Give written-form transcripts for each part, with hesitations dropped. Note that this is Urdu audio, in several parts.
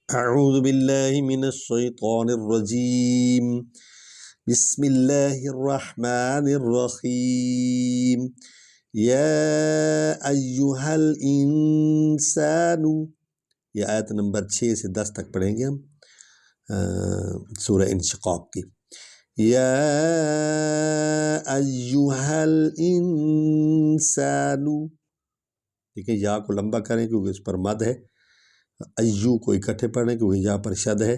أعوذ بالله من الشيطان الرجيم بسم الله الرحمن الرحيم يا أيها الإنسان. یہ آیت نمبر 6 سے 10 تک پڑھیں گے ہم سورہ انشقاق کی. یا ایہا الانسان، ٹھیک ہے، یا کو لمبا کریں کیونکہ اس پر مد ہے، ایو کو اکٹھے پڑھیں کیونکہ یا پر شد ہے،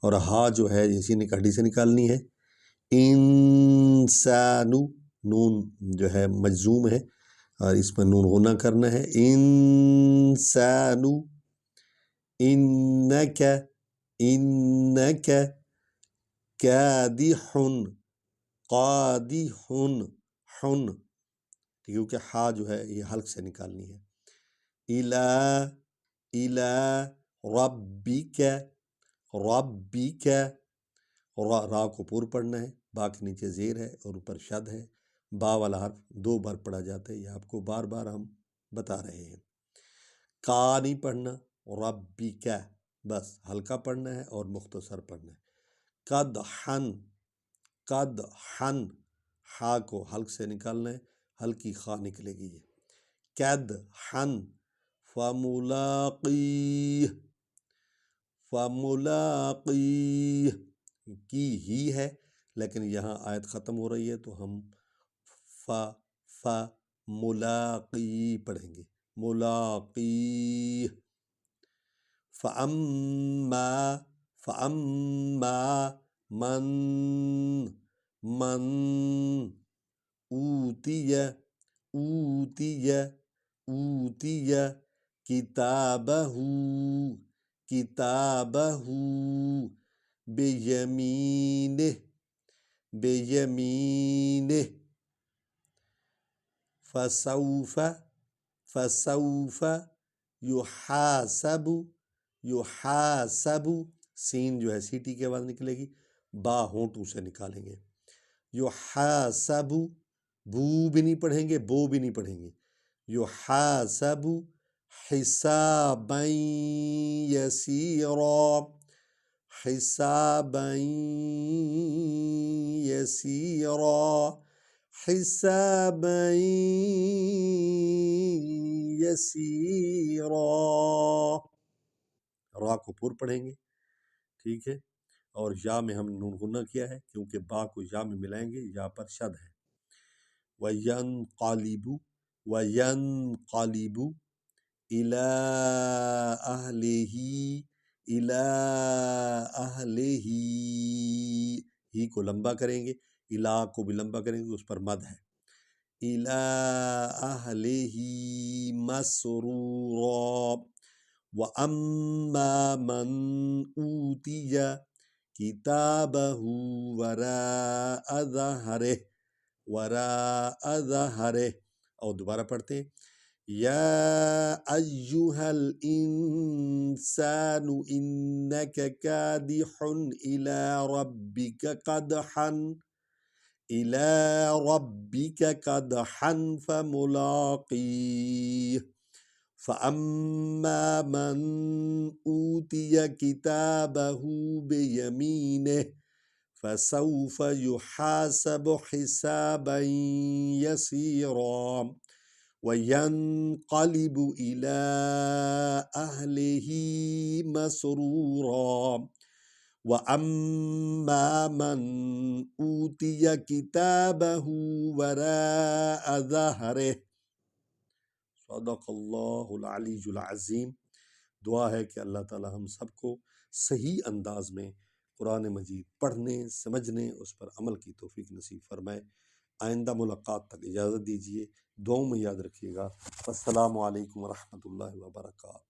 اور ہا جو ہے اسی نے کھڑی سے نکالنی ہے. انسانو، نون جو ہے مجزوم ہے اور اس پر نون غنہ کرنا ہے. انسانو، انک، انک، کادحن، قادحن، حن، کیونکہ ہا جو ہے یہ حلق سے نکالنی ہے. الی ربک، ربک، را کو پور پڑھنا ہے، با کے نیچے زیر ہے اور اوپر شد ہے. با والا حرف 2 بار پڑھا جاتا ہے، یہ آپ کو بار بار ہم بتا رہے ہیں. کا نہیں پڑھنا، ربک بس ہلکا پڑھنا ہے اور مختصر پڑھنا ہے. قدحن، قدحن، ہا کو حلق سے نکالنا ہے، ہلکی خا نکلے گی. یہ قدحن، فملاقیہ، فملاقیہ، کی ہی ہے لیکن یہاں آیت ختم ہو رہی ہے تو ہم ملاقی پڑھیں گے. ملاقیہ. فَأَمَّا من اوتیہ کتابہ بیمینہ، بیمینہ، فسوف یحاسب، سین جو ہے سیٹی کے بعد نکلے گی، با ہونٹوں سے نکالیں گے. یحاسب، بو بھی نہیں پڑھیں گے، بو بھی نہیں پڑھیں گے. یحاسب حسابا یسیرا، حسابا یسیرا، حسابا یسیرا. را کو پور پڑھیں گے، ٹھیک ہے، اور یا میں ہم نون غنہ کیا ہے کیونکہ با کو یا میں ملائیں گے، یا پر شد ہے. وَيَنْقَلِبُ، وَيَنْقَلِبُ إِلَىٰ أَهْلِهِ، إِلَىٰ أَهْلِهِ، ہی کو لمبا کریں گے، الا کو بھی لمبا کریں گے، اس پر مد ہے. إِلَىٰ أَهْلِهِ مَسْرُورًا. وَأَمَّا مَنْ أُوتِيَ كِتَابَهُ وَرَاءَ ظَهْرِهِ، وَرَاءَ ظَهْرِهِ. اور دوبارہ پڑھتے ہیں. یا ایہا الانسان انک کادح الی ربک قدحا، الی ربک قدحا فملاقیہ. فَأَمَّا مَنْ أُوتِيَ كِتَابَهُ بِيَمِينِهِ فَسَوْفَ يُحَاسَبُ حِسَابًا يَسِيرًا وَيَنْقَلِبُ إِلَىٰ أَهْلِهِ مَسْرُورًا. وَأَمَّا مَنْ أُوتِيَ كِتَابَهُ وَرَاءَ ظَهْرِهِ. صدق اللہ العلی العظیم. دعا ہے کہ اللہ تعالی ہم سب کو صحیح انداز میں قرآن مجید پڑھنے، سمجھنے، اس پر عمل کی توفیق نصیب فرمائے. آئندہ ملاقات تک اجازت دیجیے، دعاؤں میں یاد رکھیے گا. السلام علیکم ورحمۃ اللہ وبرکاتہ.